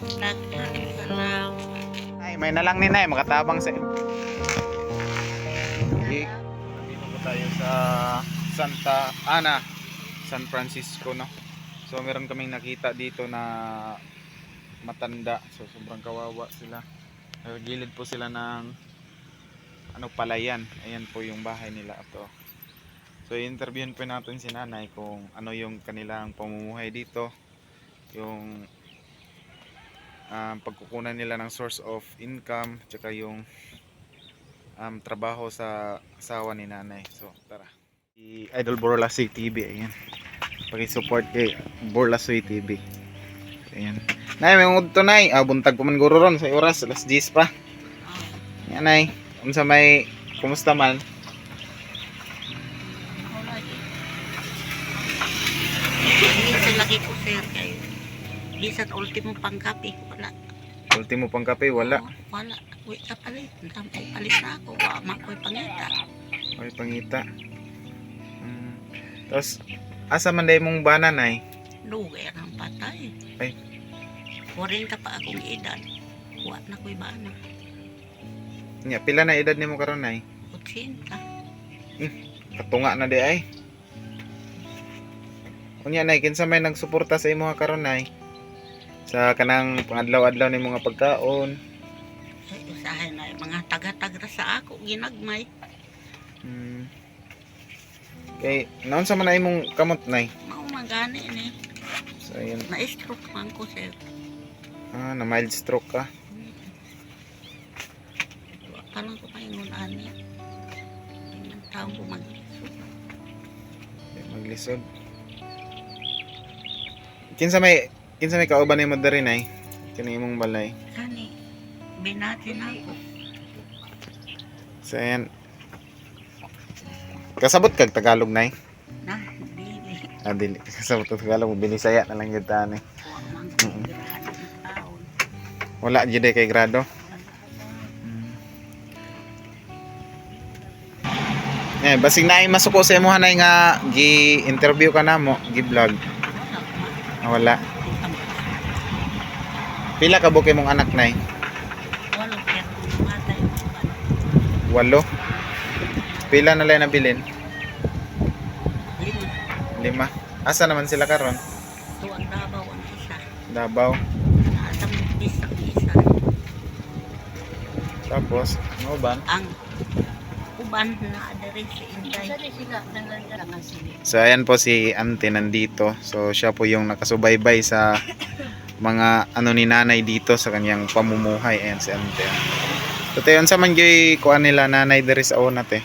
Nagkasalamat. Ay, may na lang ni Nay, makatabang sa okay. Dito po tayo sa Santa Ana, San Francisco, no? So meron kaming nakita dito na matanda. So sobrang kawawa sila. Gilid po sila ng ano, palayan. Ayan po yung bahay nila ito. So i-interviewin po natin si nanay kung ano yung kanilang pamumuhay dito. Yung pagkukunan nila ng source of income, tsaka yung trabaho sa asawa ni nanay. So tara, si Idol Borlasoy TV, ayan, paki-support kay Borlasoy TV. Ayan, nay, may ungod to nay, buntag pa man guro ron sa oras, alas 10 pa. Ayan nay, unsa may, kumusta man? Minsan lagi ko sir kayo. Bisan ultimo pangkapi. Wala. Ultimo pang kape, wala. Wala. Uy, kapalit. Ay, palit na ako. Wa, makoy pangita. Ay, pangita. Tapos asa man day mong bana nay? Lugay ang patay. Ay. 40 pa akong edad. Wa na ko'y bana. Nya, pila na edad nimo karon nay? 80. Katunga na di ay. Unya nay, kinsa may nagsuporta sa imo karon nay? Sa kanang pangadlaw-adlaw ni mga pagkaon. Ay, usahay na mga taga-tagra sa ako. Ginagmay. Kay naon sa man na imong kamot nay? Mao magani ni. So ayan. Na-stroke man ko sir. Na mild stroke ka. Wa pa lang ko maingon ani. Ang taong ko Maglisod. Kinsa may kauban nimo diri nay? Kini imong balay. Kani. Binati na ako. So ayan. Kasabot kag Tagalog nay? Na, dili. Dili. Kasabot kag Tagalog, binisaya na lang gyud ta ni. Wa man ko grado ng taon. Wala gyud kay grado. Basig na ay masuko sa imo hanay nga gi-interview ka namo, gi-vlog. Wala. Pila ka buki mong anak nay? Walo kaya matay. Walo. Pila na lang nabilin? Lima. 5. Asa naman sila karon? Tuwang Davao ang isa. Davao. Naasang isa ang isa. Tapos, ano ba? Ang uban na adere si Inday. So ayan po si Ante nandito. So siya po yung nakasubaybay sa mga ano ni nanay dito sa kanyang pamumuhay. Ayan si Ante. So tayo, sa man gyoy kuan nila nanay diri sa una te?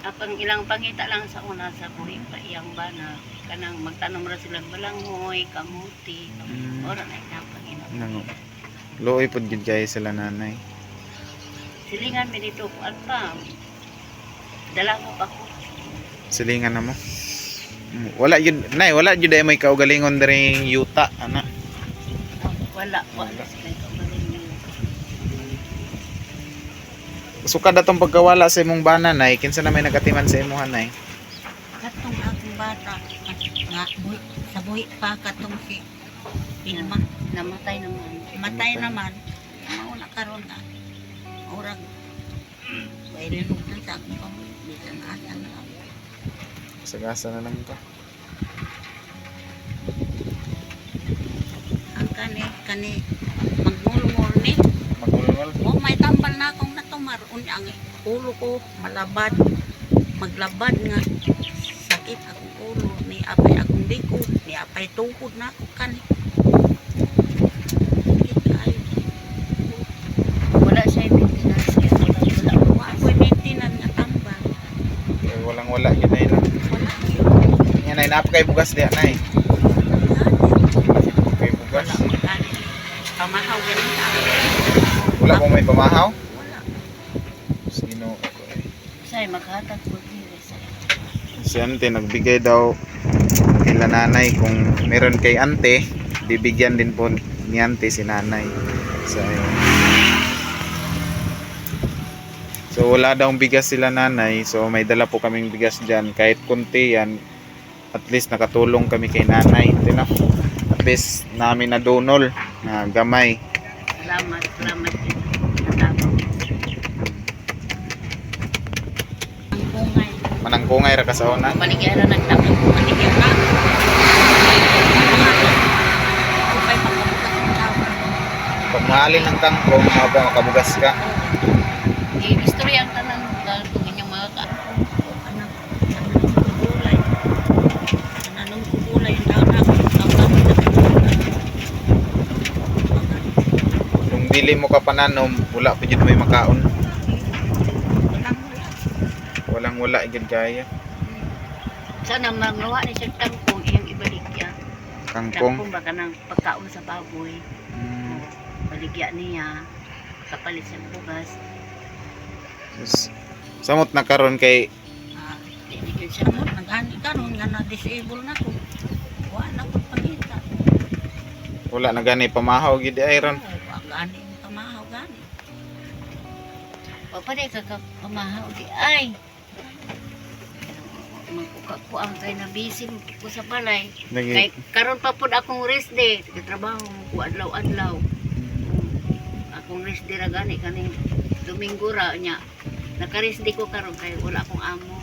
Apang ilang pangita lang sa una sa buhi pa iyang bana. Kanang magtanom ra sila balanghoy, kamuti. Ora na ipangina. Nango. Luoy pud gid kay sila nanay. Silingan mi dito kuan pa. Dala mo pa ko. Silingan na mo. Wala yun, nay, wala yun ay may kaugalingon diri yuta, ana. Wala sila kaugaling niyo. Sukad atong pagkawala sa imong bana nay, kinsa na may nagatiman sa imuhan nay? Katong akong bata nga sa buhi pa katong si Ilma namatay naman. Matay naman. Mao na karon na. Urag. Pwede nung sa akong pamilya. Bisan asan na. Sagasa na lang to. Ang kani magmulmul ni. Magulungol. Oh, may tambal na akong natumar. Ang ulo ko malabad. Maglabad nga. Sakit akong ulo. Ni apay akong likod. Ni apay tuhod na ako kani. Sakit kayo. Wala siya maintenance. Wala ako'y maintenance nga tambal. Walang wala yun nay lang. Wala. Yan nay, napakay bugas diya nay. Napakay bugas. Wala magkano. Pamahaw ganun sa akin. Wala mo may pamahaw? Wala. Sino ako eh. Sa'yo, maghatag po dito sa'yo. Si Ante nagbigay daw kila nanay, kung meron kay Ante, bibigyan din po ni Ante si nanay. So ayun. So wala daw bigas sila nanay, so may dala po kaming bigas dyan, kahit kunti yan, at least nakatulong kami kay nanay. At least namin na donol na gamay Salamat din. Natapos. Ang bungay. Manangkungay ra ka sa una. Maligya na nagtapos. Maligya na. Upay pagkabukas ng tao. Pag mahalin ng kangkong, makabugas ka. Istorya ang tanang kung inyong mga anak. Nananong kulay. Nananong kulay yung tao na. Kung dili mo ka pananom, wala pa jud may makaon. Walang wala gid kaya. Sana magawa ni siya tangkong iyang ibalik ya. Kangkong. Tangkong baka ng pagkaon sa baboy. Hmm. Baligya niya. Kapalit sa bugas. Samot na karon kay Hindi yun siya mo. Nagani karon nga na-disable na ko. Wala na ko pangita. wala na gani pamahaw gid iron. Gani yung pamahaw gani. Papaday ka pamahaw di ay. Magkukakuang kay na busy ko sa balay. Kay karon pa pud akong rest day. Trabaho ko adlaw-adlaw. Akong rest day ra gani kaning Domingo ra nya. Naka-rest day ko karon kay wala akong amo.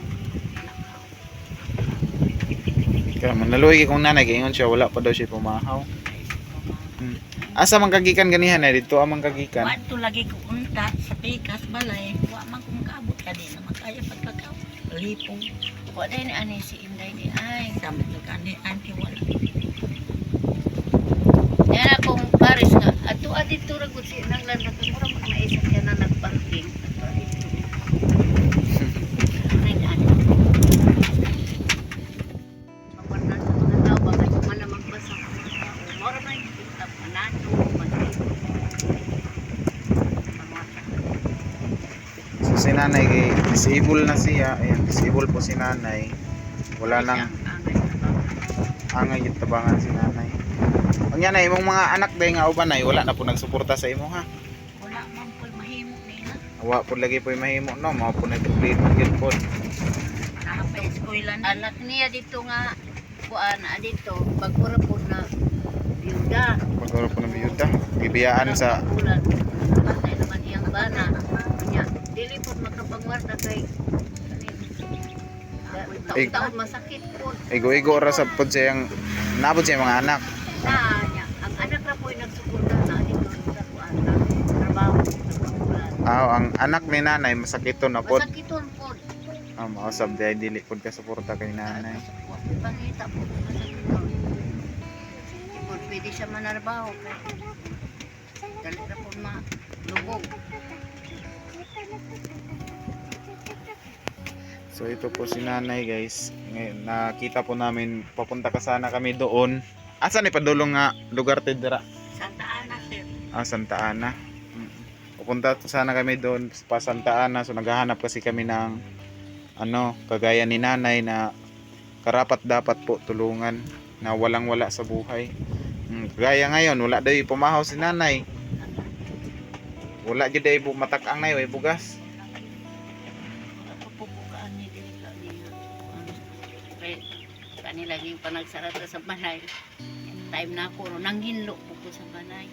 Kaya manaluoy kung nanay kay ingon siya wala pa daw siya pamahaw. Asa man kagikan ganihan na dito amang kagikan. Wadto lagi ko unta sa pikas balay. Wa man ko makaabot kadi na makaya pagkakaw. Lipong. Wa dai ni ani si Inday ni ay damit nagani anti wala. Yan akong pares nga ato adito ra gud si nang landak mura man naisip niya na nagparking. So si nanay kay disable na siya. Ayan, disable po si nanay. Wala nang angay yung tabangan si nanay. Ang yan ay imong mga anak day nga uban ay wala na po nagsuporta sa imo ha. Wala man po mahimo nila. Wa po lagi po mahimo no, mao po na problema gyud po. Nakapa-eskwela anak niya dito nga kuan dito bagura po na byuda. Pagoro po ng biyuda. Gibiyaan sa bulan. Patay naman iyang bana. Nya dili po makapangwarta kay taon masakit po. igo-igo ra sa pod siyang nabot siya mga anak. Na nya ang anak ra po ay nagsuporta na dito sa kuan na trabaho sa bulan. Ang anak ni nanay masakito na pod. Masakiton po. Mausab day dili pod ka suporta kay nanay. Pangita po masakiton. Ipod pwede siya manarbaho kay dali ra po malubog. So ito po si nanay guys. Ngayon, nakita po namin papunta ka sana kami doon. Asa ni padulong nga lugar tidra? Santa Ana sir. Santa Ana. Pupunta sana kami doon pa Santa Ana. So naghahanap kasi kami ng kagaya ni nanay na karapat dapat po tulungan na walang wala sa buhay. Kagaya ngayon wala daw pumahaw si nanay. Wala jud ay matak-ang nay way bugas. Pupukaan ni dili kani laging panagsarata sa balay. Time na ako nanghinlo po ko sa balay.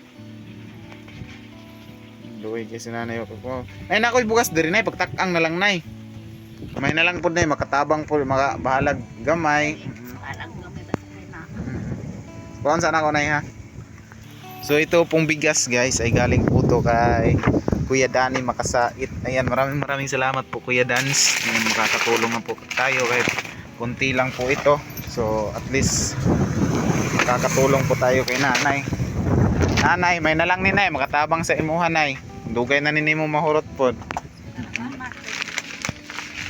Luwi kasi nanay po. Ay nakoy bugas diri nay pagtak-ang na lang nay. Kamay na lang po nay makatabang po bahalag gamay. Alam gamay ba na. Kuan sana ko nay ha. So ito pong bigas guys ay galing po to kay Kuya Danny Makasait. Ayan, maraming salamat po Kuya Dans. Makakatulong na po tayo kahit kunti lang po ito. So at least makakatulong po tayo kay nanay. Nanay, may na lang ni nay makatabang sa imuha nay. Dugay na nini mo mahurot po.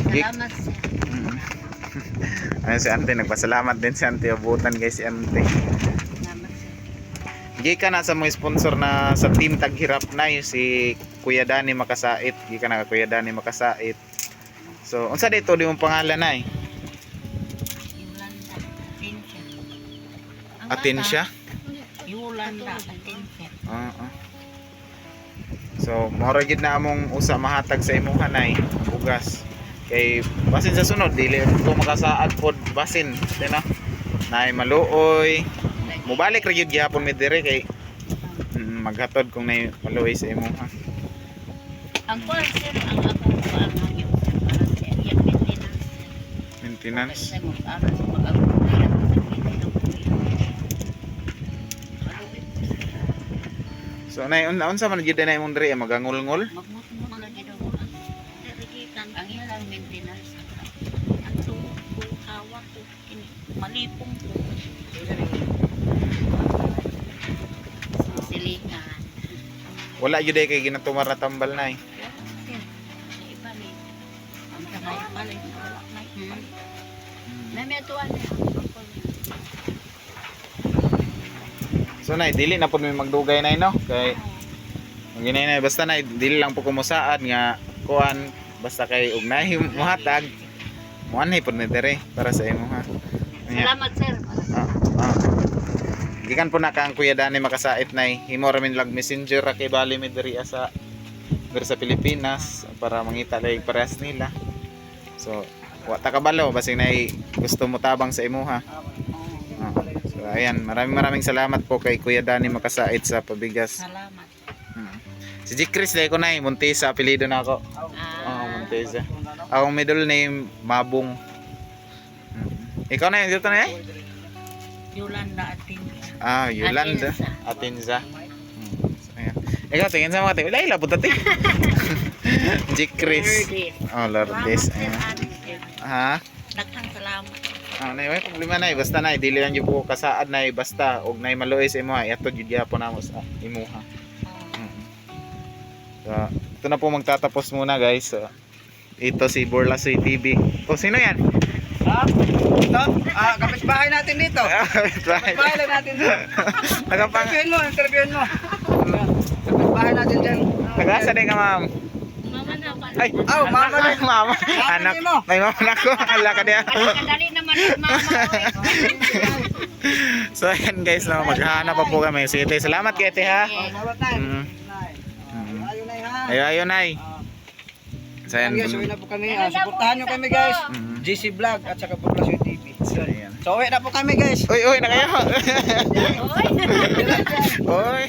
Salamat sir. Ayun si Ante, nagpasalamat din si Ante. Abutan guys si Ante. Salamat sir. Gika na sa mga sponsor na sa Team Taghirap na si Kuya Danny Makasait. Gika na Kuya Danny Makasait. So, unsa dito di mong pangalan ay? Yolanda Atensya. Atensya? Yolanda Atensya. Oo. So, mora gid na among usa mahatag sa imuha nay, bugas. Kay basin sa sunod dili ko makasaad pod basin, nay maluoy. Mubalik ra gyud gihapon mi dire kay maghatod kung na maluoy sa imo ha. Ang kuwan sir, ang akong kuwan ang yung para sa area maintenance. Maintenance. Sa mag-aral sa pag-agulira ko sa maintenance. So nay unsa man gyud na imong diri magangol-ngol? Magmutmo na gid ako. Dirigitan ang ilang maintenance. Ang tuhod ko, hawak ko, malipong ko. Silikan. Wala gyud kay ginatumar na tambal nay. Iba ni. Ang kamay pala wala may. Nametuan niya. So nay dili na pud mi magdugay nay no kay ginay nay basta nay dili lang po kumusaad nga kuan basta kay ugnay muhatag muanay pud mi dere para sa imo ha. Nya. Salamat sir. Ah. Gikan po na kang Kuya Dani makasait nay himo ra min lag messenger ra kay bali mi diri sa Pilipinas para mangita lay parehas nila. So wa ta kabalo basig nay gusto mo tabang sa imo ha. So ayan, maraming salamat po kay Kuya Dani makasait sa pabigas. Salamat. Si Jikris dahil ko na Montesa apelido na ako. Montesa. Akong middle name Mabung. Ikaw na yun dito na Yolanda Atin. Yolanda Atinza. So, ayan. Ikaw tingin sa mga tingin. Wala ilabot natin. Jikris. Lourdes. Ha? Daghang salamat. Nay problema nay basta nay dili lang gyud ko kasaad nay basta og nay maluoy sa imuha iatod gyud gyapon namo sa imuha. So ito na po magtatapos muna guys. So, ito si Borlasoy TV. Sino yan? Ito? Kapitbahay natin dito. Kapitbahay lang natin dito. Nagapang Interviewin mo. Kapitbahay natin dyan. Nagasa din ka ma'am. Mama na pa. Ay, mama na. Mama. Anak. mo. May mama na ko. Hala ka diyan. Kadali naman mama. So ayan guys, no, maghahanap pa po kami. Sige, te, salamat kay te ha. Salamat tayo. Ayun na ha. Ayun ay. So ayan. Guys, uwi na po kami. Suportahan nyo kami guys. GC Vlog at saka Poblacion TV. Ayan. So uwi na po kami guys. Uy, na kayo. Oy. Oy.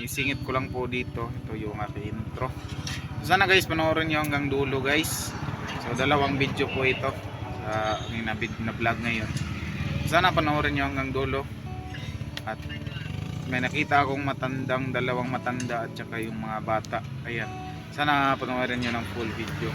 Isingit ko lang po dito. Ito yung ating intro. So sana guys, panoorin nyo hanggang dulo guys. So dalawang video po ito. Na vlog ngayon. Sana panoorin nyo hanggang dulo. At may nakita akong dalawang matanda at saka yung mga bata. Ayan. Sana panoorin nyo ng full video.